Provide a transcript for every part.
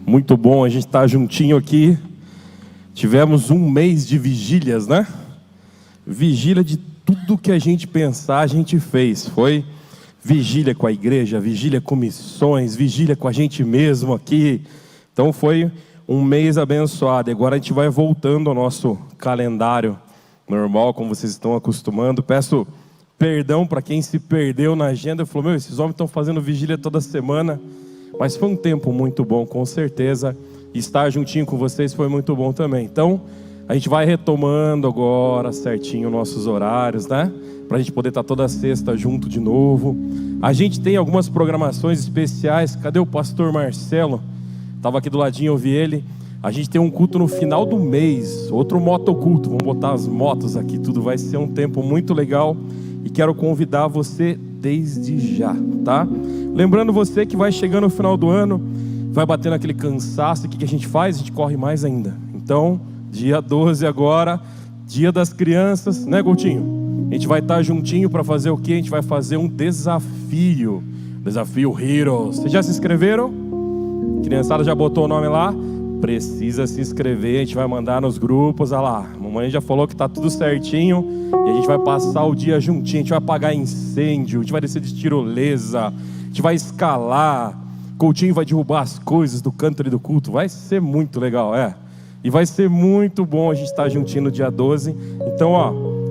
Muito bom a gente estar juntinho aqui. Tivemos um mês de vigílias, né? Vigília de tudo que a gente pensar, a gente fez. Foi vigília com a igreja, vigília com missões, vigília com a gente mesmo aqui. Então foi um mês abençoado. E agora a gente vai voltando ao nosso calendário normal, como vocês estão acostumando. Peço perdão para quem se perdeu na agenda e falou: esses homens estão fazendo vigília toda semana. Mas foi um tempo muito bom, com certeza. Estar juntinho com vocês foi muito bom também. Então, a gente vai retomando agora certinho nossos horários, né? Para a gente poder estar toda sexta junto de novo. A gente tem algumas programações especiais. Cadê o pastor Marcelo? Estava aqui do ladinho, eu vi ele. A gente tem um culto no final do mês, outro motoculto. Vamos botar as motos aqui, tudo vai ser um tempo muito legal. E quero convidar você desde já, tá? Lembrando você que vai chegando no final do ano, vai batendo aquele cansaço, o que a gente faz? A gente corre mais ainda. Então, dia 12 agora, dia das crianças, né, Coutinho? A gente vai estar juntinho para fazer o quê? A gente vai fazer um desafio. Desafio Heroes. Vocês já se inscreveram? A criançada já botou o nome lá? Precisa se inscrever, a gente vai mandar nos grupos. Olha lá, a mamãe já falou que tá tudo certinho. E a gente vai passar o dia juntinho. A gente vai apagar incêndio, a gente vai descer de tirolesa, a gente vai escalar. Coutinho vai derrubar as coisas do canto ali do culto. Vai ser muito legal, E vai ser muito bom a gente estar juntinho no dia 12. Então,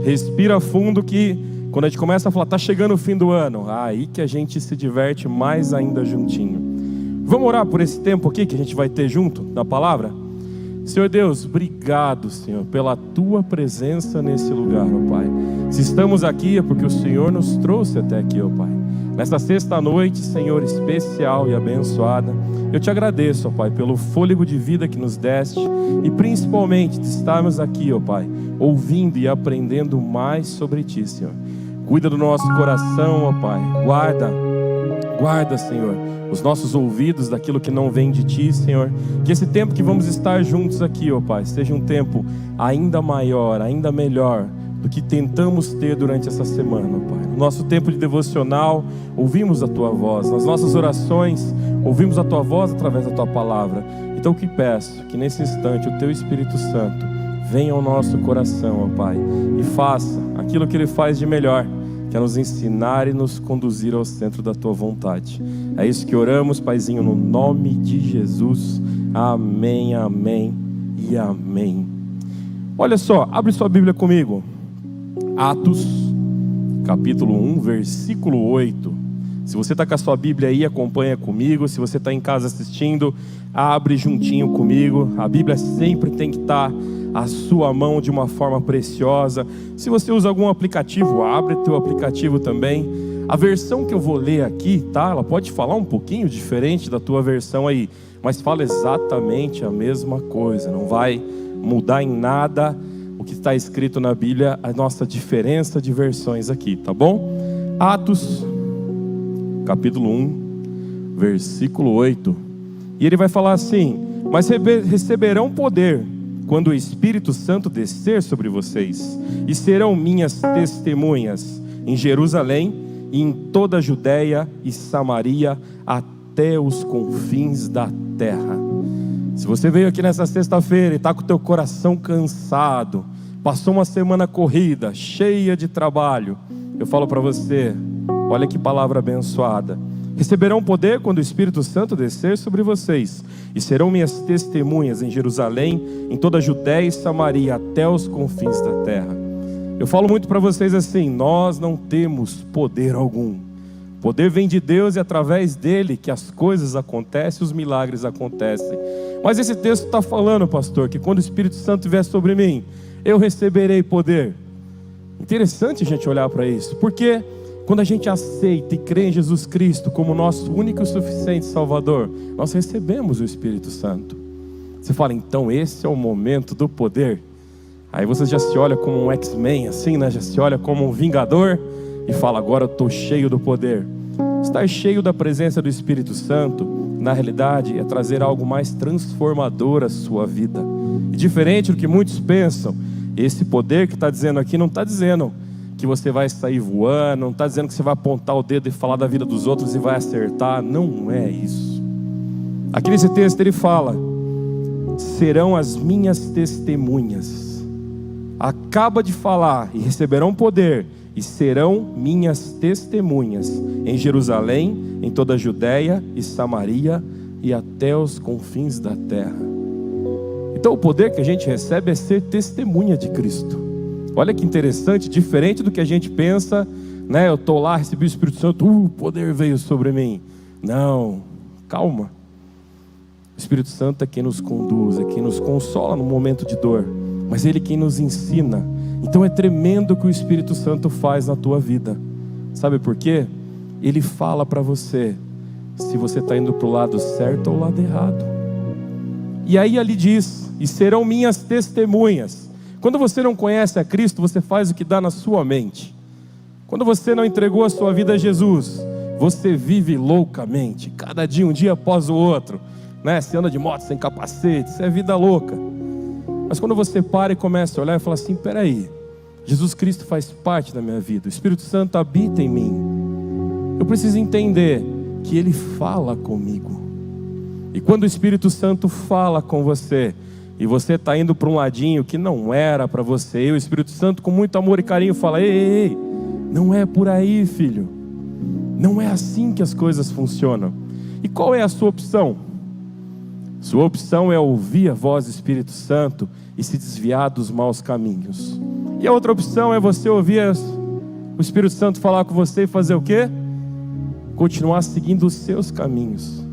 respira fundo que quando a gente começa a falar, tá chegando o fim do ano, aí que a gente se diverte mais ainda juntinho. Vamos orar por esse tempo aqui que a gente vai ter junto na palavra? Senhor Deus, obrigado, Senhor, pela Tua presença nesse lugar, ó Pai. Se estamos aqui é porque o Senhor nos trouxe até aqui, ó Pai. Nesta sexta noite, Senhor, especial e abençoada, eu te agradeço, ó Pai, pelo fôlego de vida que nos deste e principalmente de estarmos aqui, ó Pai, ouvindo e aprendendo mais sobre Ti, Senhor. Cuida do nosso coração, ó Pai. Guarda, Senhor, os nossos ouvidos daquilo que não vem de Ti, Senhor. Que esse tempo que vamos estar juntos aqui, ó Pai, seja um tempo ainda maior, ainda melhor do que tentamos ter durante essa semana, ó Pai. No nosso tempo de devocional, ouvimos a Tua voz. Nas nossas orações, ouvimos a Tua voz através da Tua palavra. Então o que peço? Que nesse instante o Teu Espírito Santo venha ao nosso coração, ó Pai, e faça aquilo que Ele faz de melhor, que é nos ensinar e nos conduzir ao centro da Tua vontade. É isso que oramos, Paizinho, no nome de Jesus. Amém, amém e amém. Olha só, abre sua Bíblia comigo. Atos, capítulo 1, versículo 8. Se você está com a sua Bíblia aí, acompanha comigo. Se você está em casa assistindo, abre juntinho comigo. A Bíblia sempre tem que estar à sua mão de uma forma preciosa. Se você usa algum aplicativo, abre teu aplicativo também. A versão que eu vou ler aqui, tá? Ela pode falar um pouquinho diferente da tua versão aí, mas fala exatamente a mesma coisa. Não vai mudar em nada o que está escrito na Bíblia, a nossa diferença de versões aqui, tá bom? Atos, capítulo 1, versículo 8. E ele vai falar assim: mas receberão poder quando o Espírito Santo descer sobre vocês, e serão minhas testemunhas em Jerusalém e em toda a Judéia e Samaria, até os confins da terra. Se você veio aqui nessa sexta-feira e está com o teu coração cansado, passou uma semana corrida, cheia de trabalho, eu falo para você, olha que palavra abençoada. Receberão poder quando o Espírito Santo descer sobre vocês, e serão minhas testemunhas em Jerusalém, em toda a Judéia e Samaria, até os confins da terra. Eu falo muito para vocês assim: nós não temos poder algum. Poder vem de Deus e através dele que as coisas acontecem, os milagres acontecem. Mas esse texto está falando, pastor, que quando o Espírito Santo vier sobre mim, eu receberei poder. Interessante a gente olhar para isso, porque quando a gente aceita e crê em Jesus Cristo como nosso único e suficiente Salvador, nós recebemos o Espírito Santo. Você fala, então esse é o momento do poder. Aí você já se olha como um X-Men, assim, né? Já se olha como um vingador e fala, agora eu estou cheio do poder. Estar cheio da presença do Espírito Santo, na realidade, é trazer algo mais transformador à sua vida. E diferente do que muitos pensam, esse poder que está dizendo aqui não está dizendo que você vai sair voando, não está dizendo que você vai apontar o dedo e falar da vida dos outros e vai acertar. Não é isso. Aqui nesse texto ele fala: serão as minhas testemunhas. Acaba de falar, e receberão poder, e serão minhas testemunhas em Jerusalém, em toda a Judéia e Samaria e até os confins da terra. Então o poder que a gente recebe é ser testemunha de Cristo. Olha que interessante, diferente do que a gente pensa, né? Eu estou lá, recebi o Espírito Santo, o poder veio sobre mim. Não, calma. O Espírito Santo é quem nos conduz, é quem nos consola no momento de dor, mas Ele é quem nos ensina. Então é tremendo o que o Espírito Santo faz na tua vida. Sabe por quê? Ele fala para você se você está indo para o lado certo ou o lado errado. E aí ali diz: e serão minhas testemunhas. Quando você não conhece a Cristo, você faz o que dá na sua mente. Quando você não entregou a sua vida a Jesus, você vive loucamente, cada dia, um dia após o outro, né? Você anda de moto sem capacete, isso é vida louca. Mas quando você para e começa a olhar e fala assim: peraí, Jesus Cristo faz parte da minha vida, o Espírito Santo habita em mim, eu preciso entender que Ele fala comigo. E quando o Espírito Santo fala com você, e você está indo para um ladinho que não era para você, e o Espírito Santo com muito amor e carinho fala: ei, não é por aí, filho, não é assim que as coisas funcionam. E qual é a sua opção? Sua opção é ouvir a voz do Espírito Santo e se desviar dos maus caminhos. E a outra opção é você ouvir o Espírito Santo falar com você e fazer o quê? Continuar seguindo os seus caminhos.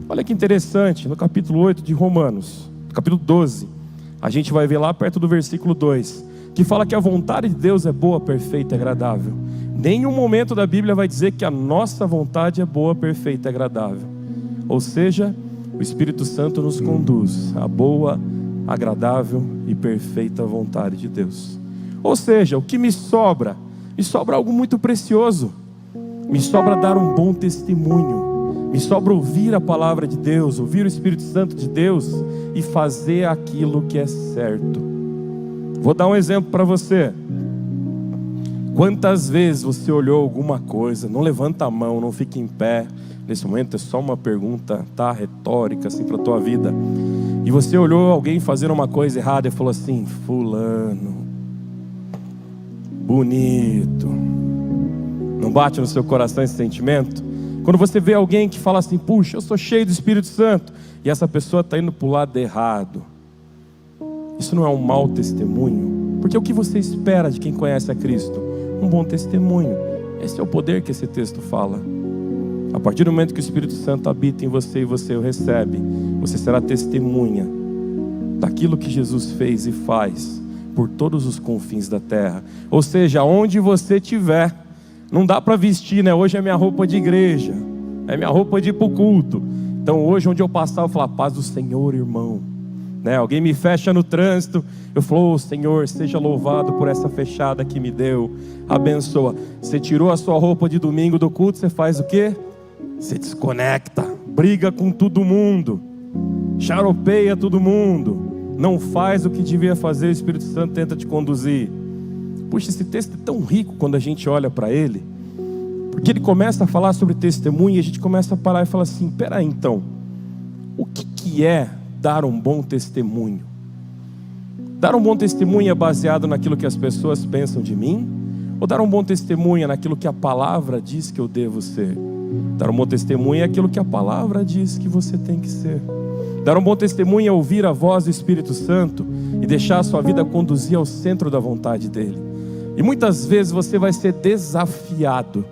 Olha que interessante, no capítulo 8 de Romanos, no capítulo 12, a gente vai ver lá perto do versículo 2, que fala que a vontade de Deus é boa, perfeita e agradável. Nenhum momento da Bíblia vai dizer que a nossa vontade é boa, perfeita e agradável. Ou seja, o Espírito Santo nos conduz à boa, agradável e perfeita vontade de Deus. Ou seja, o que me sobra algo muito precioso. Me sobra dar um bom testemunho. Me sobra ouvir a palavra de Deus, ouvir o Espírito Santo de Deus e fazer aquilo que é certo. Vou dar um exemplo para você. Quantas vezes você olhou alguma coisa? Não levanta a mão, não fique em pé. Nesse momento é só uma pergunta, tá? Retórica, assim, para a tua vida. E você olhou alguém fazendo uma coisa errada e falou assim: fulano, bonito. Não bate no seu coração esse sentimento? Quando você vê alguém que fala assim: puxa, eu sou cheio do Espírito Santo, e essa pessoa está indo para o lado errado, isso não é um mau testemunho? Porque o que você espera de quem conhece a Cristo? Um bom testemunho. Esse é o poder que esse texto fala. A partir do momento que o Espírito Santo habita em você e você o recebe, você será testemunha daquilo que Jesus fez e faz por todos os confins da terra. Ou seja, onde você estiver, não dá para vestir, né? Hoje é minha roupa de igreja, é minha roupa de ir para o culto. Então hoje, onde eu passar, eu falo: a paz do Senhor, irmão, né? Alguém me fecha no trânsito, eu falo: Senhor, seja louvado por essa fechada que me deu, abençoa. Você tirou a sua roupa de domingo do culto, você faz o quê? Você desconecta, briga com todo mundo, charopeia todo mundo, não faz o que devia fazer. O Espírito Santo tenta te conduzir. Puxa, esse texto é tão rico quando a gente olha para ele, porque ele começa a falar sobre testemunho e a gente começa a parar e falar assim: peraí, então, o que é dar um bom testemunho? Dar um bom testemunho é baseado naquilo que as pessoas pensam de mim? Ou dar um bom testemunho é naquilo que a palavra diz que eu devo ser? Dar um bom testemunho é aquilo que a palavra diz que você tem que ser. Dar um bom testemunho é ouvir a voz do Espírito Santo e deixar a sua vida conduzir ao centro da vontade dele. E muitas vezes você vai ser desafiado,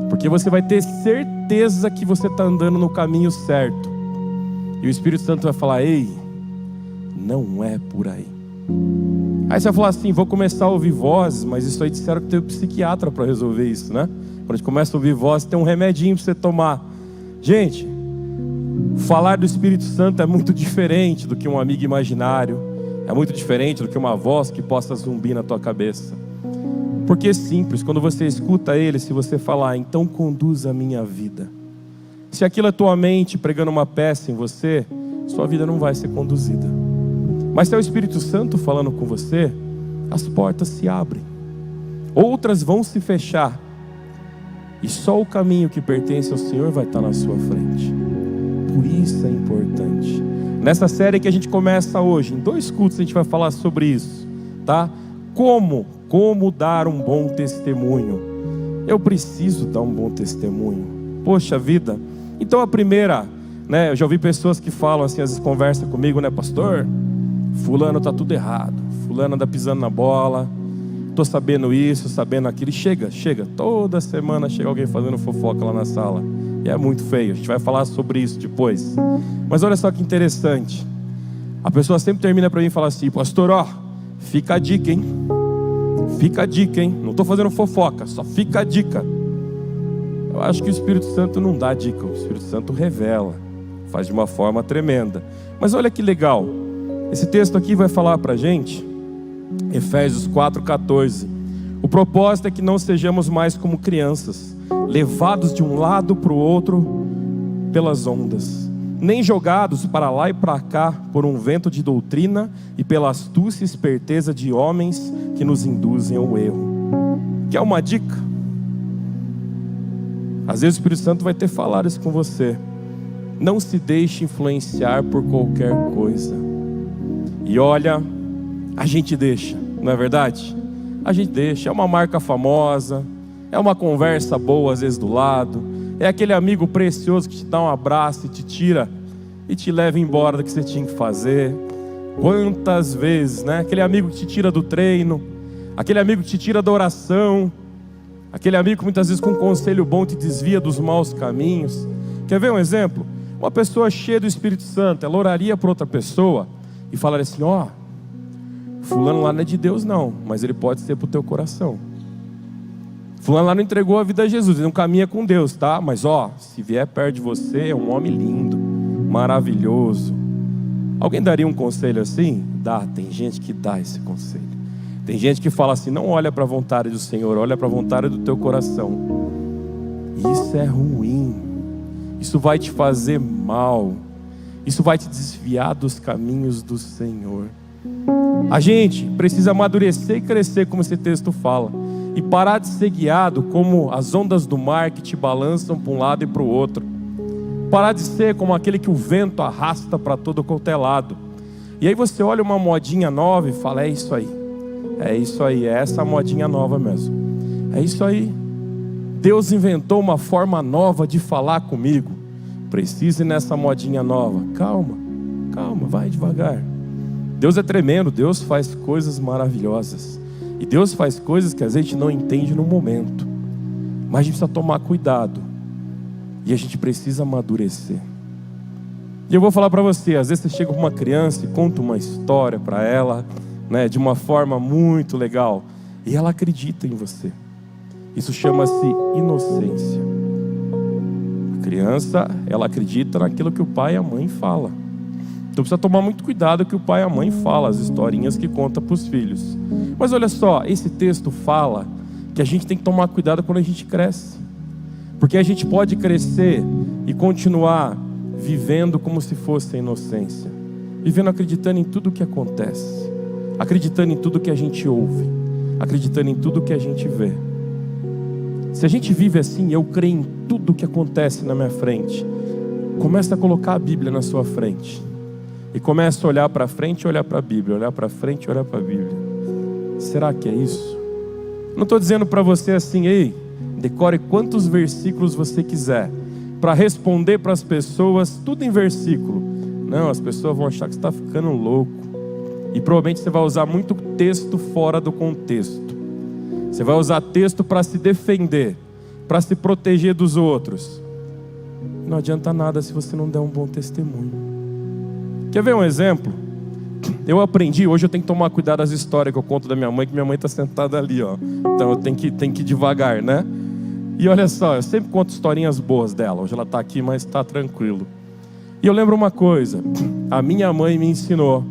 porque você vai ter certeza que você está andando no caminho certo. E o Espírito Santo vai falar: ei, não é por aí. Aí você vai falar assim: vou começar a ouvir vozes, mas isso aí disseram que tem um psiquiatra para resolver isso, né? Quando a gente começa a ouvir vozes, tem um remedinho para você tomar. Gente, falar do Espírito Santo é muito diferente do que um amigo imaginário. É muito diferente do que uma voz que possa zumbir na tua cabeça. Porque é simples, quando você escuta ele, se você falar: então conduza a minha vida. Se aquilo é tua mente pregando uma peça em você, sua vida não vai ser conduzida. Mas se é o Espírito Santo falando com você, as portas se abrem, outras vão se fechar, e só o caminho que pertence ao Senhor vai estar na sua frente. Por isso é importante. Nessa série que a gente começa hoje, em 2 cultos a gente vai falar sobre isso, tá? Como dar um bom testemunho. Eu preciso dar um bom testemunho. Poxa vida. Então a primeira, né? Eu já ouvi pessoas que falam assim, às vezes conversam comigo, né? Pastor, fulano tá tudo errado. Fulano anda pisando na bola. Tô sabendo isso, sabendo aquilo. E chega. Toda semana chega alguém fazendo fofoca lá na sala. E é muito feio. A gente vai falar sobre isso depois. Mas olha só que interessante. A pessoa sempre termina para mim e fala assim: pastor, ó, fica a dica, hein? Fica a dica, hein? Não estou fazendo fofoca, só fica a dica. Eu acho que o Espírito Santo não dá dica. O Espírito Santo revela. Faz de uma forma tremenda. Mas olha que legal. Esse texto aqui vai falar para a gente, Efésios 4,14. O propósito é que não sejamos mais como crianças, levados de um lado para o outro pelas ondas, nem jogados para lá e para cá por um vento de doutrina e pela astúcia e esperteza de homens que nos induzem ao erro. Quer uma dica? Às vezes o Espírito Santo vai ter falado isso com você. Não se deixe influenciar por qualquer coisa. E olha, a gente deixa, não é verdade? A gente deixa, é uma marca famosa, é uma conversa boa às vezes do lado, é aquele amigo precioso que te dá um abraço e te tira e te leva embora do que você tinha que fazer. Quantas vezes, né? Aquele amigo que te tira do treino, aquele amigo que te tira da oração, aquele amigo que muitas vezes com um conselho bom te desvia dos maus caminhos. Quer ver um exemplo? Uma pessoa cheia do Espírito Santo, ela oraria para outra pessoa e falaria assim: ó, fulano lá não é de Deus não, mas ele pode ser para o teu coração. Fulano lá não entregou a vida a Jesus, ele não caminha com Deus, tá? Mas ó, se vier perto de você, é um homem lindo, maravilhoso. Alguém daria um conselho assim? Dá, tem gente que dá esse conselho. Tem gente que fala assim: não olha para a vontade do Senhor, olha para a vontade do teu coração. Isso é ruim. Isso vai te fazer mal. Isso vai te desviar dos caminhos do Senhor. A gente precisa amadurecer e crescer, como esse texto fala, e parar de ser guiado como as ondas do mar que te balançam para um lado e para o outro. Parar de ser como aquele que o vento arrasta para todo quanto é lado. E aí você olha uma modinha nova e fala: é isso aí, é essa modinha nova mesmo. É isso aí. Deus inventou uma forma nova de falar comigo. Precisa ir nessa modinha nova. Calma, vai devagar. Deus é tremendo, Deus faz coisas maravilhosas. E Deus faz coisas que a gente não entende no momento. Mas a gente precisa tomar cuidado. E a gente precisa amadurecer. E eu vou falar para você, às vezes você chega com uma criança e conta uma história para ela, né, de uma forma muito legal. E ela acredita em você. Isso chama-se inocência. A criança, ela acredita naquilo que o pai e a mãe falam. Então precisa tomar muito cuidado com o que o pai e a mãe falam, as historinhas que conta para os filhos. Mas olha só, esse texto fala que a gente tem que tomar cuidado quando a gente cresce. Porque a gente pode crescer e continuar vivendo como se fosse a inocência. Vivendo acreditando em tudo o que acontece. Acreditando em tudo que a gente ouve. Acreditando em tudo que a gente vê. Se a gente vive assim, eu creio em tudo que acontece na minha frente. Começa a colocar a Bíblia na sua frente. E começa a olhar para frente e olhar para a Bíblia. Olhar para frente e olhar para a Bíblia. Será que é isso? Não estou dizendo para você assim: ei, decore quantos versículos você quiser para responder para as pessoas, tudo em versículo. Não, as pessoas vão achar que você está ficando louco. E provavelmente você vai usar muito texto fora do contexto. Você vai usar texto para se defender, para se proteger dos outros. Não adianta nada se você não der um bom testemunho. Quer ver um exemplo? Eu aprendi, hoje eu tenho que tomar cuidado das histórias que eu conto da minha mãe, que minha mãe está sentada ali, ó. Então eu tenho que ir devagar, né? E olha só, eu sempre conto historinhas boas dela. Hoje ela está aqui, mas está tranquilo. E eu lembro uma coisa, a minha mãe me ensinou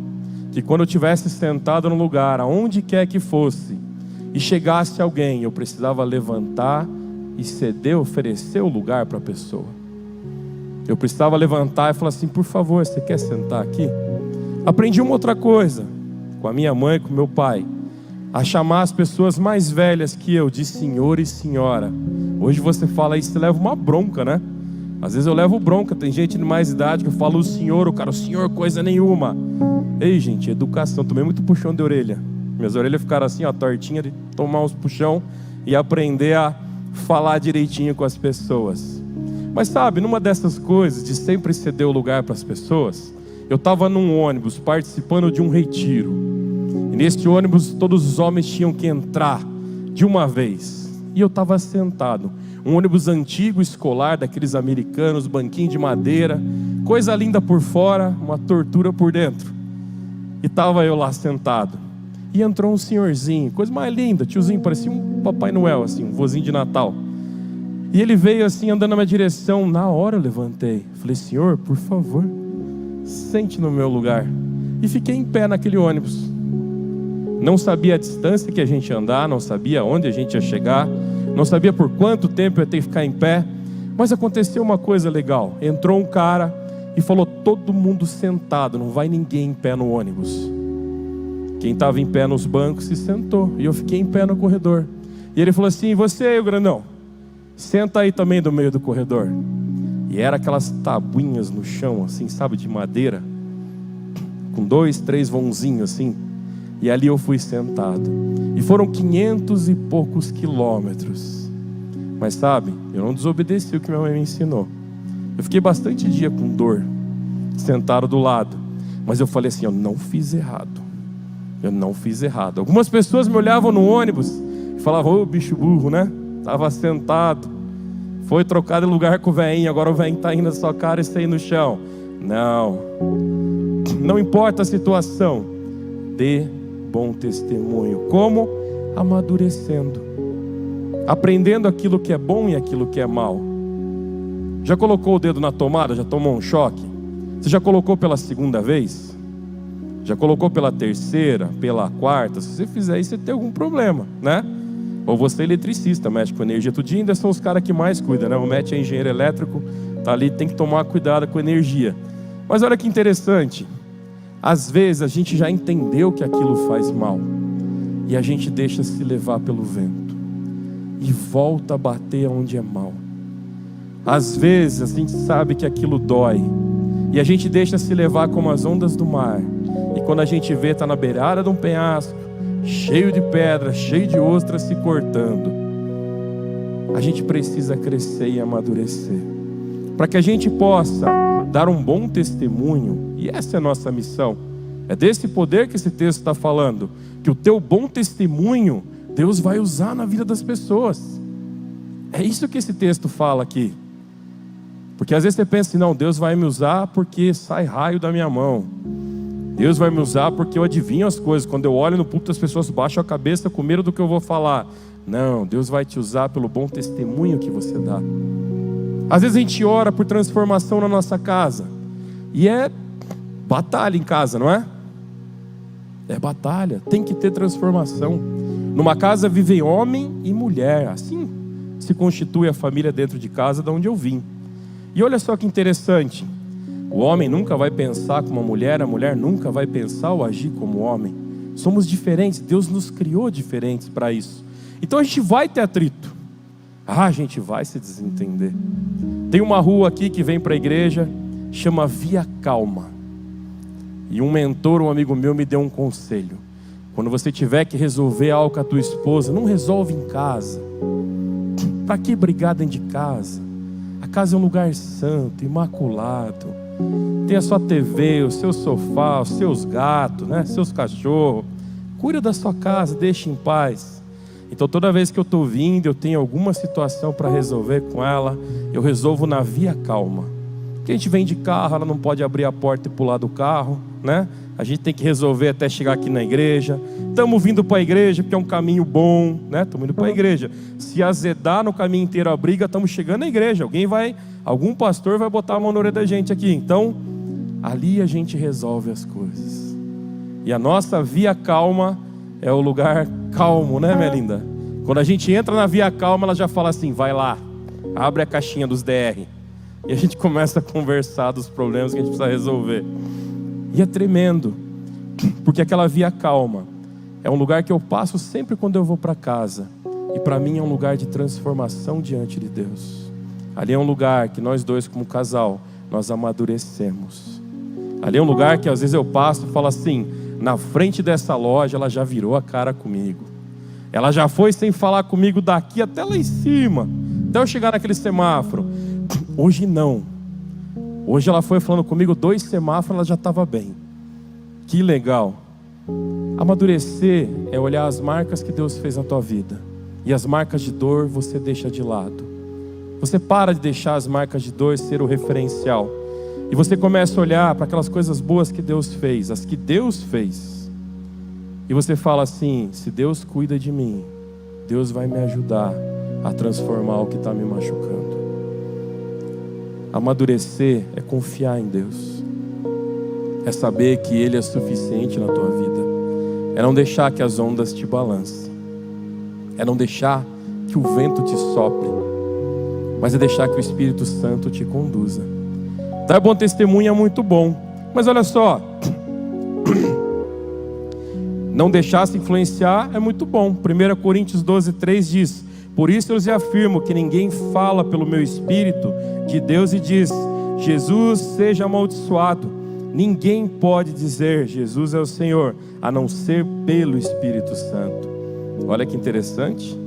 que quando eu estivesse sentado no lugar, aonde quer que fosse, e chegasse alguém, eu precisava levantar e ceder, oferecer o lugar para a pessoa. Eu precisava levantar e falar assim: por favor, você quer sentar aqui? Aprendi uma outra coisa, com a minha mãe e com meu pai, a chamar as pessoas mais velhas que eu de senhor e senhora. Hoje você fala isso, você leva uma bronca, né? Às vezes eu levo bronca, tem gente de mais idade que eu falo o senhor coisa nenhuma. Ei, gente, educação, tomei muito puxão de orelha. Minhas orelhas ficaram assim, ó, tortinha, de tomar uns puxão e aprender a falar direitinho com as pessoas. Mas sabe, numa dessas coisas de sempre ceder o lugar para as pessoas, eu estava num ônibus participando de um retiro. E nesse ônibus todos os homens tinham que entrar de uma vez. E eu estava sentado. Um ônibus antigo, escolar, daqueles americanos, banquinho de madeira, coisa linda por fora, uma tortura por dentro. E estava eu lá sentado. E entrou um senhorzinho, coisa mais linda, tiozinho, parecia um Papai Noel, assim, um vozinho de Natal. E ele veio assim, andando na minha direção. Na hora eu levantei. Falei, senhor, por favor, sente no meu lugar. E fiquei em pé naquele ônibus. Não sabia a distância que a gente ia andar, não sabia onde a gente ia chegar, não sabia por quanto tempo eu ia ter que ficar em pé. Mas aconteceu uma coisa legal. Entrou um cara e falou, todo mundo sentado, não vai ninguém em pé no ônibus. Quem estava em pé nos bancos se sentou. E eu fiquei em pé no corredor. E ele falou assim, você aí, o grandão, senta aí também do meio do corredor. E era aquelas tabuinhas no chão, assim, sabe, de madeira, com 2, 3 vãozinhos assim. E ali eu fui sentado. E foram 500 e poucos quilômetros. Mas sabe, eu não desobedeci o que minha mãe me ensinou. Eu fiquei bastante dia com dor, sentado do lado. Mas eu falei assim, eu não fiz errado. Eu não fiz errado. Algumas pessoas me olhavam no ônibus e falavam, ô bicho burro, né? Estava sentado. Foi trocado de lugar com o velhinho, agora o velhinho está indo na sua cara e está aí no chão. Não. Não importa a situação. Dê bom testemunho. Como? Amadurecendo. Aprendendo aquilo que é bom e aquilo que é mal. Já colocou o dedo na tomada? Já tomou um choque? Você já colocou pela segunda vez? Já colocou pela terceira, pela quarta? Se você fizer isso, você tem algum problema, né? Ou você é eletricista, mexe com energia tudinho, ainda são os caras que mais cuidam, né? O Matt é engenheiro elétrico, tá ali, tem que tomar cuidado com energia. Mas olha que interessante. Às vezes a gente já entendeu que aquilo faz mal. E a gente deixa se levar pelo vento. E volta a bater onde é mal. Às vezes a gente sabe que aquilo dói. E a gente deixa se levar como as ondas do mar. E quando a gente vê, está na beirada de um penhasco, cheio de pedras, cheio de ostras se cortando. A gente precisa crescer e amadurecer. Para que a gente possa dar um bom testemunho. E essa é a nossa missão. É desse poder que esse texto está falando. Que o teu bom testemunho, Deus vai usar na vida das pessoas. É isso que esse texto fala aqui. Porque às vezes você pensa assim, não, Deus vai me usar porque sai raio da minha mão. Deus vai me usar porque eu adivinho as coisas. Quando eu olho no púlpito, as pessoas baixam a cabeça com medo do que eu vou falar. Não, Deus vai te usar pelo bom testemunho que você dá. Às vezes a gente ora por transformação na nossa casa. E é batalha em casa, não é? É batalha, tem que ter transformação. Numa casa vivem homem e mulher. Assim se constitui a família dentro de casa, de onde eu vim. E olha só que interessante. O homem nunca vai pensar como a mulher nunca vai pensar ou agir como homem. Somos diferentes, Deus nos criou diferentes para isso. Então a gente vai ter atrito. A gente vai se desentender. Tem uma rua aqui que vem para a igreja, chama Via Calma. E um mentor, um amigo meu, me deu um conselho. Quando você tiver que resolver algo com a tua esposa, não resolve em casa. Para que brigar dentro de casa? A casa é um lugar santo, imaculado. Tem a sua TV, o seu sofá, os seus gatos, né? Seus cachorros. Cuida da sua casa, deixe em paz. Então toda vez que eu estou vindo, eu tenho alguma situação para resolver com ela, eu resolvo na Via Calma. Porque a gente vem de carro, ela não pode abrir a porta e pular do carro, né? A gente tem que resolver até chegar aqui na igreja. Estamos vindo para a igreja porque é um caminho bom, né? Estamos indo para a igreja. Se azedar no caminho inteiro a briga, estamos chegando na igreja. Algum pastor vai botar a mão na orelha da gente aqui. Então, ali a gente resolve as coisas. E a nossa Via Calma é o lugar calmo, né, minha linda? Quando a gente entra na Via Calma, ela já fala assim, vai lá, abre a caixinha dos DR. E a gente começa a conversar dos problemas que a gente precisa resolver. E é tremendo, porque aquela Via Calma é um lugar que eu passo sempre quando eu vou para casa. E para mim é um lugar de transformação diante de Deus. Ali é um lugar que nós dois como casal, nós amadurecemos. Ali é um lugar que às vezes eu passo e falo assim, na frente dessa loja ela já virou a cara comigo. Ela já foi sem falar comigo daqui até lá em cima, até eu chegar naquele semáforo. Hoje não. Hoje ela foi falando comigo 2 semáforos, ela já estava bem. Que legal. Amadurecer é olhar as marcas que Deus fez na tua vida. E as marcas de dor você deixa de lado. Você para de deixar as marcas de dor ser o referencial. E você começa a olhar para aquelas coisas boas que Deus fez, as que Deus fez. E você fala assim, se Deus cuida de mim, Deus vai me ajudar a transformar o que está me machucando. Amadurecer é confiar em Deus. É saber que Ele é suficiente na tua vida. É não deixar que as ondas te balancem. É não deixar que o vento te sopre. Mas é deixar que o Espírito Santo te conduza. Dar bom testemunho é muito bom. Mas olha só. Não deixar se influenciar é muito bom. 1 Coríntios 12:3 diz: por isso eu lhes afirmo que ninguém fala pelo meu Espírito de Deus e diz, Jesus seja amaldiçoado. Ninguém pode dizer Jesus é o Senhor, a não ser pelo Espírito Santo. Olha que interessante.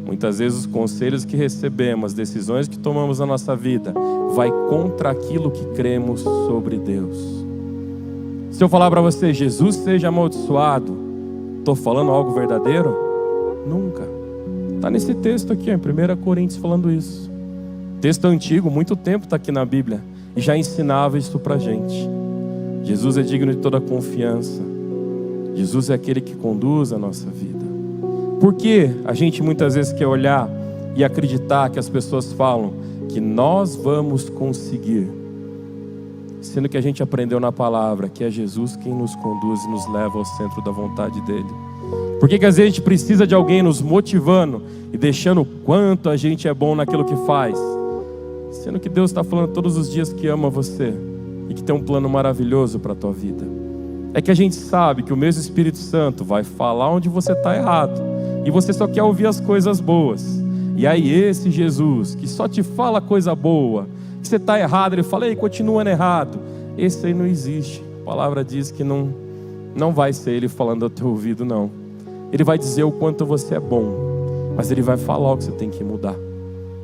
Muitas vezes os conselhos que recebemos, as decisões que tomamos na nossa vida, vai contra aquilo que cremos sobre Deus. Se eu falar para você, Jesus seja amaldiçoado, estou falando algo verdadeiro? Nunca. Está nesse texto aqui, em 1 Coríntios falando isso. Texto antigo, muito tempo está aqui na Bíblia. E já ensinava isso para a gente. Jesus é digno de toda confiança. Jesus é aquele que conduz a nossa vida. Por que a gente muitas vezes quer olhar e acreditar que as pessoas falam que nós vamos conseguir, sendo que a gente aprendeu na palavra que é Jesus quem nos conduz e nos leva ao centro da vontade dele? Por que às vezes a gente precisa de alguém nos motivando e deixando o quanto a gente é bom naquilo que faz, sendo que Deus está falando todos os dias que ama você e que tem um plano maravilhoso para a tua vida? É que a gente sabe que o mesmo Espírito Santo vai falar onde você está errado e você só quer ouvir as coisas boas. E aí esse Jesus que só te fala coisa boa, que você está errado, ele fala, ei, continua errado, esse aí não existe. A palavra diz que não vai ser ele falando ao teu ouvido, não. Ele vai dizer o quanto você é bom, mas ele vai falar o que você tem que mudar.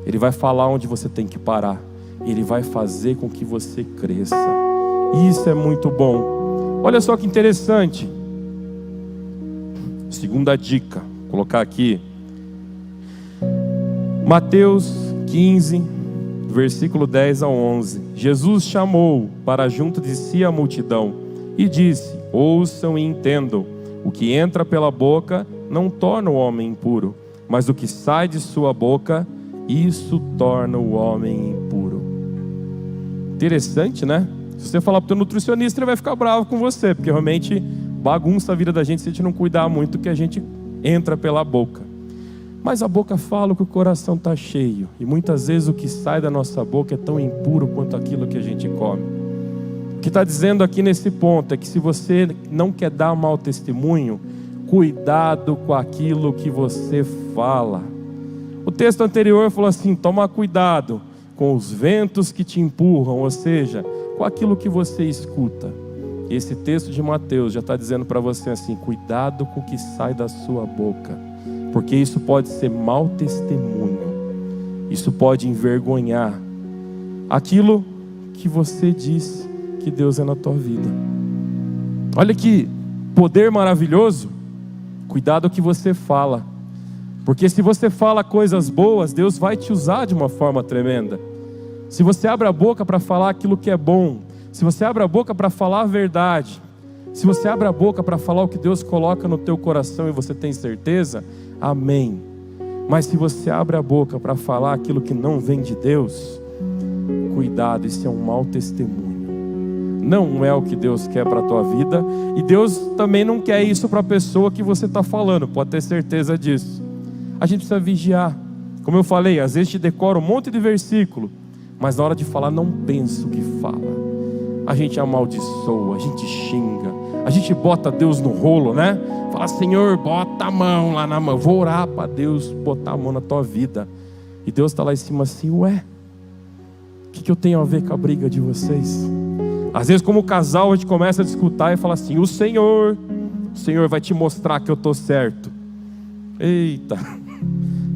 Ele vai falar onde você tem que parar. Ele vai fazer com que você cresça. Isso é muito bom. Olha só que interessante. Segunda dica, vou colocar aqui. Mateus 15, versículo 10 ao 11. Jesus chamou para junto de si a multidão e disse, ouçam e entendam. O que entra pela boca não torna o homem impuro, mas o que sai de sua boca, isso torna o homem impuro. Interessante, né? Se você falar para o teu nutricionista, ele vai ficar bravo com você, porque realmente bagunça a vida da gente se a gente não cuidar muito do que a gente entra pela boca. Mas a boca fala o que o coração está cheio, e muitas vezes o que sai da nossa boca é tão impuro quanto aquilo que a gente come. O que está dizendo aqui nesse ponto é que se você não quer dar mau testemunho, cuidado com aquilo que você fala. O texto anterior falou assim, toma cuidado com os ventos que te empurram, ou seja, com aquilo que você escuta. Esse texto de Mateus já está dizendo para você assim, cuidado com o que sai da sua boca, porque isso pode ser mau testemunho, isso pode envergonhar aquilo que você diz que Deus é na tua vida. Olha que poder maravilhoso. Cuidado com o que você fala, porque se você fala coisas boas, Deus vai te usar de uma forma tremenda. Se você abre a boca para falar aquilo que é bom, se você abre a boca para falar a verdade, se você abre a boca para falar o que Deus coloca no teu coração e você tem certeza, amém. Mas se você abre a boca para falar aquilo que não vem de Deus, cuidado, isso é um mau testemunho. Não é o que Deus quer para a tua vida, e Deus também não quer isso para a pessoa que você está falando, pode ter certeza disso. A gente precisa vigiar. Como eu falei, às vezes te decora um monte de versículo, mas na hora de falar não pensa o que fala. A gente amaldiçoa, a gente xinga, a gente bota Deus no rolo, né? Fala, Senhor, bota a mão lá na mão. Vou orar para Deus botar a mão na tua vida. E Deus está lá em cima assim, ué, que eu tenho a ver com a briga de vocês? Às vezes, como casal, a gente começa a discutir e fala assim: o Senhor vai te mostrar que eu estou certo. Eita,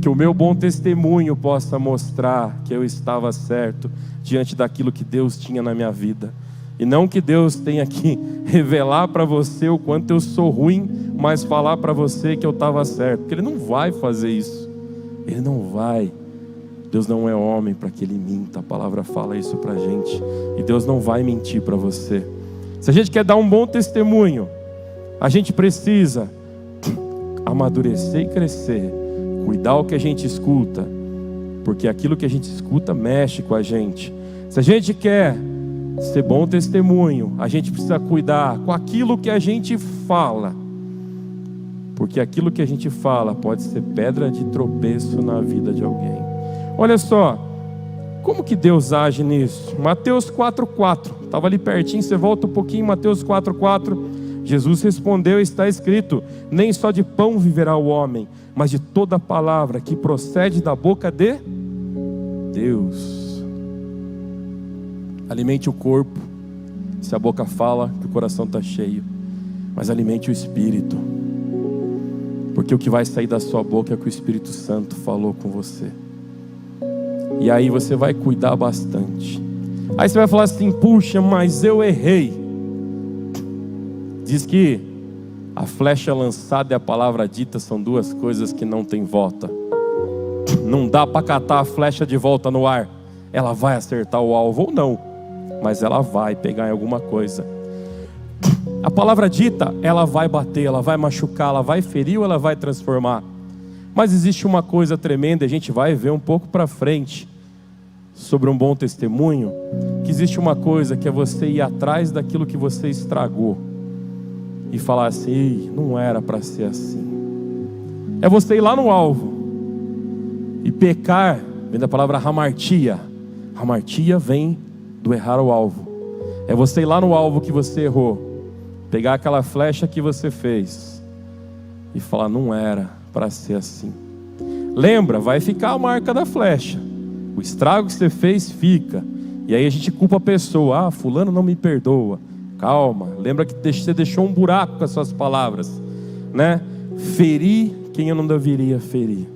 que o meu bom testemunho possa mostrar que eu estava certo diante daquilo que Deus tinha na minha vida. E não que Deus tenha que revelar para você o quanto eu sou ruim, mas falar para você que eu estava certo. Porque Ele não vai fazer isso. Ele não vai. Deus não é homem para que Ele minta. A palavra fala isso para a gente. E Deus não vai mentir para você. Se a gente quer dar um bom testemunho, a gente precisa amadurecer e crescer. Cuidar o que a gente escuta. Porque aquilo que a gente escuta mexe com a gente. Se a gente quer ser bom testemunho, a gente precisa cuidar com aquilo que a gente fala. Porque aquilo que a gente fala pode ser pedra de tropeço na vida de alguém. Olha só, como que Deus age nisso? Mateus 4,4, estava ali pertinho, você volta um pouquinho, Mateus 4,4. Jesus respondeu: está escrito, nem só de pão viverá o homem, mas de toda palavra que procede da boca de Deus. Alimente o corpo, se a boca fala que o coração está cheio, mas alimente o espírito, porque o que vai sair da sua boca é o que o Espírito Santo falou com você. E aí você vai cuidar bastante. Aí você vai falar assim: puxa, mas eu errei. Diz que a flecha lançada e a palavra dita são duas coisas que não tem volta. Não dá para catar a flecha de volta no ar. Ela vai acertar o alvo ou não, mas ela vai pegar em alguma coisa. A palavra dita, ela vai bater, ela vai machucar, ela vai ferir ou ela vai transformar. Mas existe uma coisa tremenda, a gente vai ver um pouco para frente sobre um bom testemunho, que existe uma coisa que é você ir atrás daquilo que você estragou e falar assim: não era para ser assim. É você ir lá no alvo e pecar. Vem da palavra hamartia. Hamartia vem do errar o alvo. É você ir lá no alvo que você errou, pegar aquela flecha que você fez e falar: não era para ser assim. Lembra, vai ficar a marca da flecha. O estrago que você fez fica. E aí a gente culpa a pessoa: ah, fulano não me perdoa. Calma, lembra que você deixou um buraco com as suas palavras, né? Feri quem eu não deveria ferir.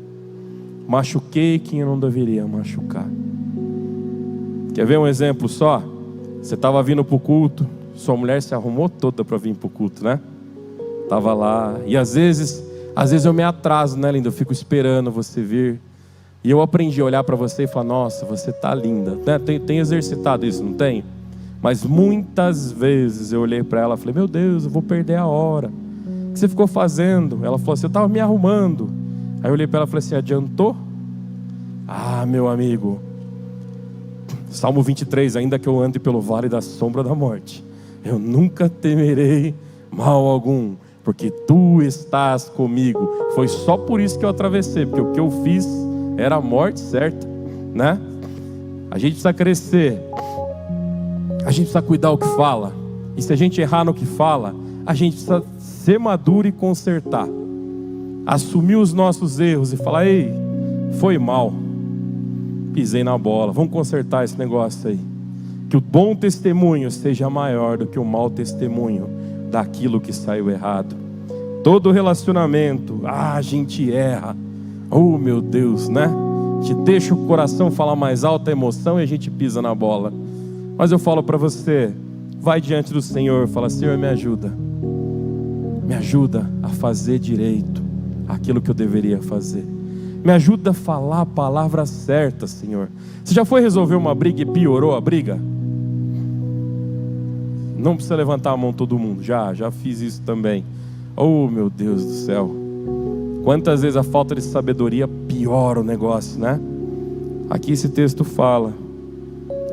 Machuquei quem eu não deveria machucar. Quer ver um exemplo só? Você estava vindo para o culto, sua mulher se arrumou toda para vir para o culto, né? Estava lá, e às vezes eu me atraso, né, linda? Eu fico esperando você vir. E eu aprendi a olhar para você e falar: nossa, você está linda, né? Tem exercitado isso, não tem? Mas muitas vezes eu olhei para ela e falei: meu Deus, eu vou perder a hora. O que você ficou fazendo? Ela falou assim: eu estava me arrumando. Aí eu olhei para ela e falei assim: adiantou? Ah, meu amigo, Salmo 23, ainda que eu ande pelo vale da sombra da morte, eu nunca temerei mal algum, porque tu estás comigo. Foi só por isso que eu atravessei, porque o que eu fiz era a morte certa, né? A gente precisa crescer, a gente precisa cuidar o que fala, e se a gente errar no que fala, a gente precisa ser maduro e consertar, assumir os nossos erros e falar: ei, foi mal, pisei na bola, vamos consertar esse negócio aí. Que o bom testemunho seja maior do que o mau testemunho daquilo que saiu errado. Todo relacionamento, a gente erra, oh meu Deus, né? A gente deixa o coração falar mais alto, a emoção, e a gente pisa na bola. Mas eu falo para você, vai diante do Senhor, fala: Senhor, me ajuda a fazer direito aquilo que eu deveria fazer. Me ajuda a falar a palavra certa, Senhor. Você já foi resolver uma briga e piorou a briga? Não precisa levantar a mão todo mundo. Já fiz isso também. Oh, meu Deus do céu. Quantas vezes a falta de sabedoria piora o negócio, né? Aqui esse texto fala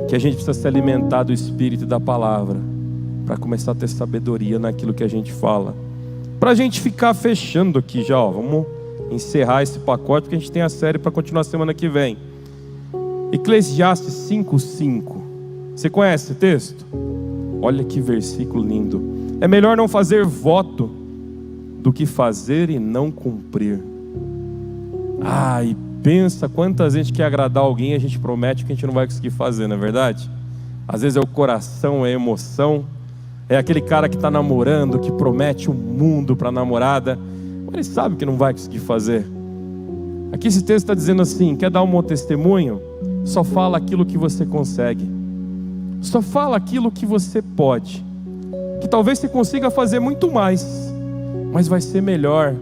que a gente precisa se alimentar do Espírito e da palavra para começar a ter sabedoria naquilo que a gente fala. Para a gente ficar fechando aqui já, ó, vamos encerrar esse pacote, porque a gente tem a série para continuar semana que vem. Eclesiastes 5:5. Você conhece esse texto? Olha que versículo lindo. É melhor não fazer voto do que fazer e não cumprir. E Pensa quantas vezes a gente quer agradar alguém e a gente promete que a gente não vai conseguir fazer, não é verdade? Às vezes é o coração, é a emoção. É aquele cara que está namorando, que promete o mundo para a namorada, mas ele sabe que não vai conseguir fazer. Aqui esse texto está dizendo assim: quer dar um bom testemunho? Só fala aquilo que você consegue. Só fala aquilo que você pode. Que talvez você consiga fazer muito mais, mas vai ser melhor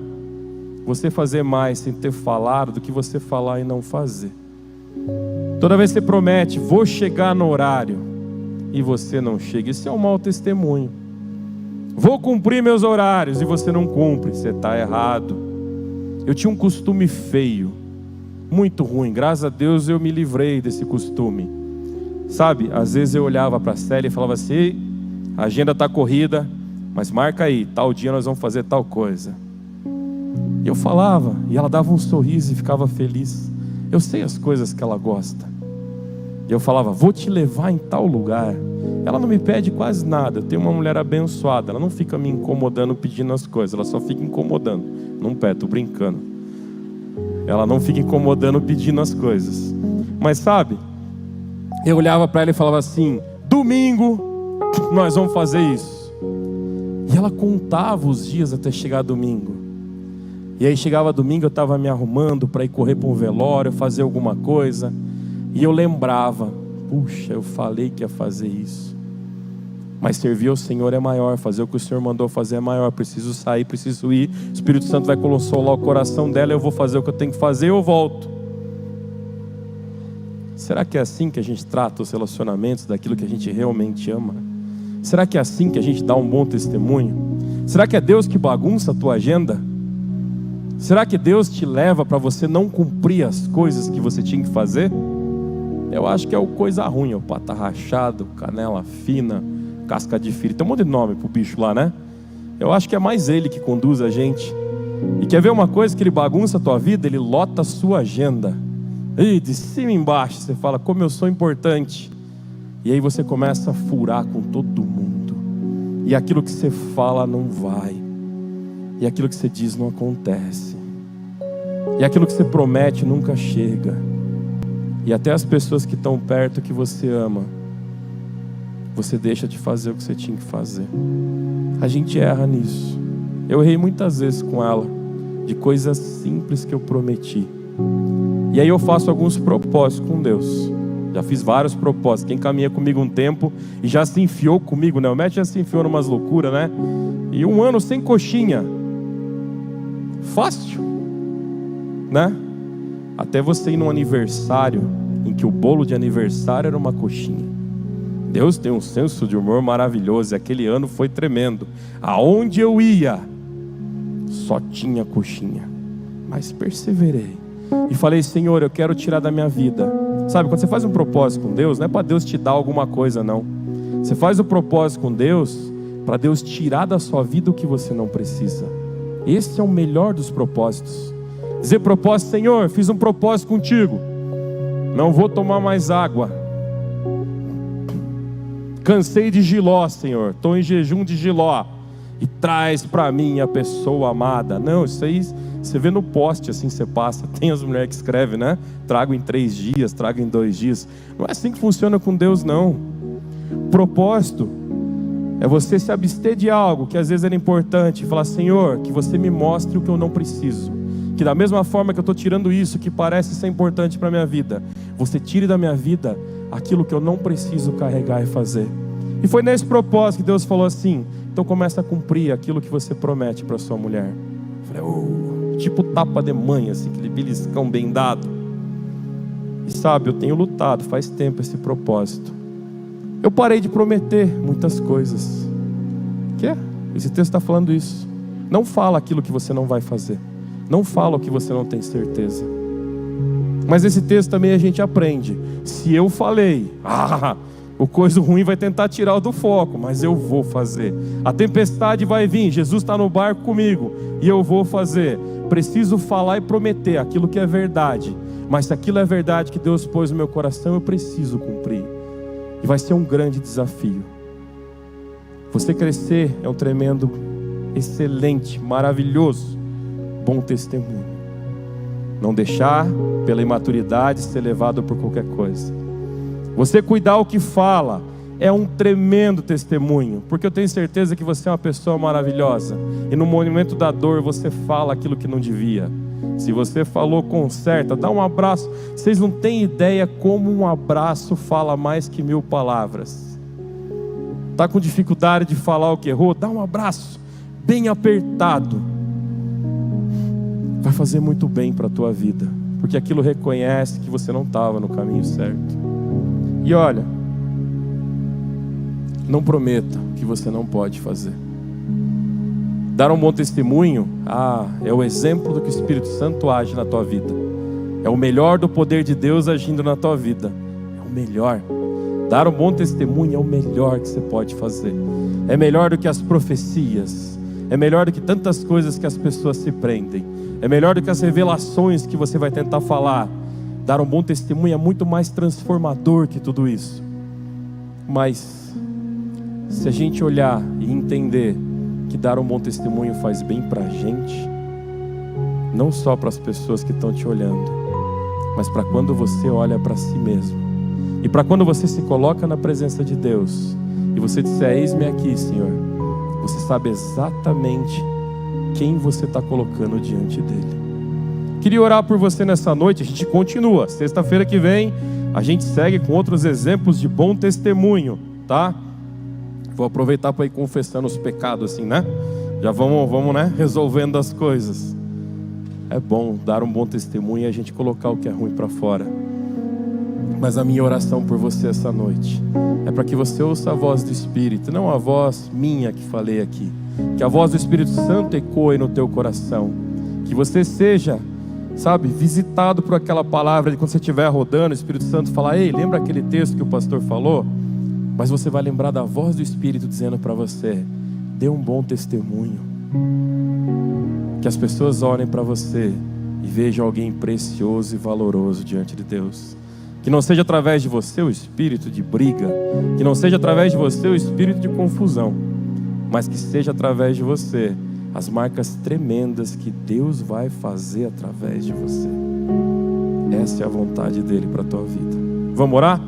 você fazer mais sem ter falado do que você falar e não fazer. Toda vez que você promete, vou chegar no horário, e você não chega, isso é um mau testemunho. Vou cumprir meus horários e você não cumpre, você está errado. Eu tinha um costume feio, muito ruim, graças a Deus eu me livrei desse costume. Sabe, às vezes eu olhava para a Célia e falava assim: a agenda está corrida, mas marca aí, tal dia nós vamos fazer tal coisa. E eu falava, e ela dava um sorriso e ficava feliz. Eu sei as coisas que ela gosta. E eu falava, vou te levar em tal lugar. Ela não me pede quase nada. Eu tenho uma mulher abençoada. Ela não fica me incomodando pedindo as coisas. Ela só fica incomodando. Não pede, tô brincando. Ela não fica incomodando pedindo as coisas. Mas sabe, eu olhava para ela e falava assim: domingo nós vamos fazer isso. E ela contava os dias até chegar domingo. E aí chegava domingo, eu estava me arrumando para ir correr para um velório, fazer alguma coisa. E eu lembrava, puxa, eu falei que ia fazer isso. Mas servir ao Senhor é maior, fazer o que o Senhor mandou fazer é maior. Preciso sair, preciso ir. O Espírito Santo vai consolar o coração dela, eu vou fazer o que eu tenho que fazer e eu volto. Será que é assim que a gente trata os relacionamentos daquilo que a gente realmente ama? Será que é assim que a gente dá um bom testemunho? Será que é Deus que bagunça a tua agenda? Será que Deus te leva para você não cumprir as coisas que você tinha que fazer? Eu acho que é o coisa ruim, o pata rachado, canela fina, casca de filho. Tem um monte de nome pro bicho lá, né? Eu acho que é mais ele que conduz a gente. E quer ver uma coisa que ele bagunça a tua vida? Ele lota a sua agenda. E de cima e embaixo você fala, como eu sou importante. E aí você começa a furar com todo mundo. E aquilo que você fala não vai. E aquilo que você diz não acontece. E aquilo que você promete nunca chega. E até as pessoas que estão perto que você ama, você deixa de fazer o que você tinha que fazer. A gente erra nisso. Eu errei muitas vezes com ela, de coisas simples que eu prometi. E aí eu faço alguns propósitos com Deus. Já fiz vários propósitos. Quem caminha comigo um tempo e já se enfiou comigo, né? O Matt já se enfiou numas loucuras, né? E 1 ano sem coxinha. Fácil, né? Até você ir num aniversário em que o bolo de aniversário era uma coxinha. Deus tem um senso de humor maravilhoso. E aquele ano foi tremendo. Aonde eu ia, só tinha coxinha. Mas perseverei. E falei, Senhor, eu quero tirar da minha vida. Sabe, quando você faz um propósito com Deus, não é para Deus te dar alguma coisa, não. Você faz o propósito com Deus para Deus tirar da sua vida o que você não precisa. Esse é o melhor dos propósitos. Dizer propósito, Senhor, fiz um propósito contigo. Não vou tomar mais água. Cansei de jiló, Senhor. Estou em jejum de jiló. E traz para mim a pessoa amada. Não, isso aí você vê no poste, assim você passa. Tem as mulheres que escrevem, né? Trago em 3 dias, trago em 2 dias. Não é assim que funciona com Deus, não. Propósito é você se abster de algo que às vezes era importante. E falar, Senhor, que você me mostre o que eu não preciso. Que da mesma forma que eu estou tirando isso que parece ser importante para a minha vida, você tire da minha vida aquilo que eu não preciso carregar e fazer. E foi nesse propósito que Deus falou assim, então começa a cumprir aquilo que você promete para sua mulher. Eu falei, tipo tapa de mãe, assim, aquele beliscão bem dado. E sabe, eu tenho lutado faz tempo esse propósito. Eu parei de prometer muitas coisas. Esse texto está falando isso. Não fala aquilo que você não vai fazer. Não fala o que você não tem certeza. Mas esse texto também a gente aprende. Se eu falei, o coisa ruim vai tentar tirar o do foco, mas eu vou fazer. A tempestade vai vir, Jesus está no barco comigo e eu vou fazer. Preciso falar e prometer aquilo que é verdade. Mas se aquilo é verdade que Deus pôs no meu coração, eu preciso cumprir. E vai ser um grande desafio. Você crescer é um tremendo, excelente, maravilhoso, bom testemunho. Não deixar pela imaturidade ser levado por qualquer coisa. Você cuidar o que fala é um tremendo testemunho, porque eu tenho certeza que você é uma pessoa maravilhosa, e no momento da dor você fala aquilo que não devia. Se você falou, conserta, dá um abraço. Vocês não têm ideia como um abraço fala mais que 1000 palavras. Está com dificuldade de falar o que errou? Dá um abraço bem apertado. Vai fazer muito bem para a tua vida, porque aquilo reconhece que você não estava no caminho certo. E olha, não prometa o que você não pode fazer. Dar um bom testemunho, é o exemplo do que o Espírito Santo age na tua vida. É o melhor do poder de Deus agindo na tua vida. É o melhor. Dar um bom testemunho é o melhor que você pode fazer. É melhor do que as profecias. É melhor do que tantas coisas que as pessoas se prendem. É melhor do que as revelações que você vai tentar falar. Dar um bom testemunho é muito mais transformador que tudo isso. Mas se a gente olhar e entender que dar um bom testemunho faz bem para a gente, não só para as pessoas que estão te olhando, mas para quando você olha para si mesmo, e para quando você se coloca na presença de Deus, e você disser, eis-me aqui, Senhor, você sabe exatamente quem você está colocando diante dele. Queria orar por você nessa noite. A gente continua, sexta-feira que vem a gente segue com outros exemplos de bom testemunho, tá? Vou aproveitar para ir confessando os pecados assim, né? Já vamos, né? Resolvendo as coisas. É bom dar um bom testemunho e a gente colocar o que é ruim para fora. Mas a minha oração por você essa noite é para que você ouça a voz do Espírito, não a voz minha que falei aqui. Que a voz do Espírito Santo ecoe no teu coração. Que você seja, sabe, visitado por aquela palavra de quando você estiver rodando, o Espírito Santo fala, ei, lembra aquele texto que o pastor falou? Mas você vai lembrar da voz do Espírito dizendo para você, dê um bom testemunho. Que as pessoas olhem para você e vejam alguém precioso e valoroso diante de Deus. Que não seja através de você o espírito de briga, que não seja através de você o espírito de confusão, mas que seja através de você as marcas tremendas que Deus vai fazer através de você. Essa é a vontade dele para a tua vida. Vamos orar?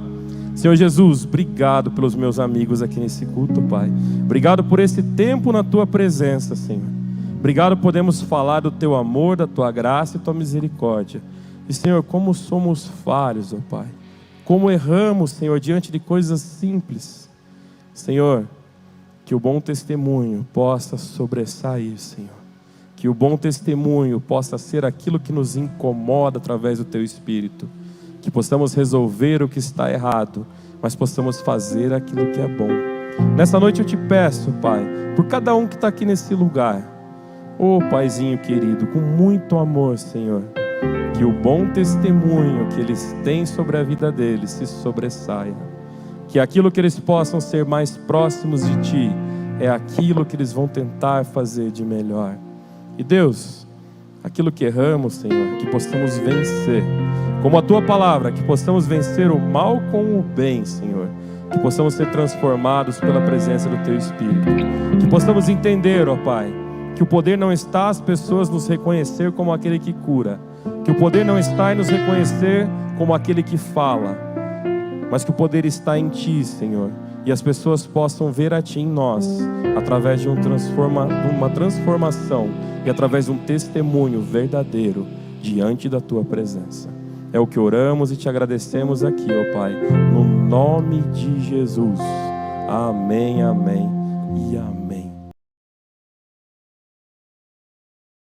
Senhor Jesus, obrigado pelos meus amigos aqui nesse culto, Pai. Obrigado por esse tempo na tua presença, Senhor. Obrigado por podermos falar do teu amor, da tua graça e tua misericórdia. E Senhor, como somos falhos, ó Pai. Como erramos, Senhor, diante de coisas simples. Senhor, que o bom testemunho possa sobressair, Senhor. Que o bom testemunho possa ser aquilo que nos incomoda através do teu Espírito. Que possamos resolver o que está errado, mas possamos fazer aquilo que é bom. Nessa noite eu te peço, Pai, por cada um que está aqui nesse lugar. Ô Paizinho querido, com muito amor, Senhor, que o bom testemunho que eles têm sobre a vida deles se sobressaia. Que aquilo que eles possam ser mais próximos de Ti é aquilo que eles vão tentar fazer de melhor. E Deus, aquilo que erramos, Senhor, que possamos vencer. Como a Tua palavra, que possamos vencer o mal com o bem, Senhor. Que possamos ser transformados pela presença do Teu Espírito. Que possamos entender, ó Pai, que o poder não está as pessoas nos reconhecer como aquele que cura. Que o poder não está em nos reconhecer como aquele que fala. Mas que o poder está em Ti, Senhor. E as pessoas possam ver a Ti em nós, através de uma transformação e através de um testemunho verdadeiro diante da Tua presença. É o que oramos e te agradecemos aqui, ó Pai, no nome de Jesus. Amém, amém e amém.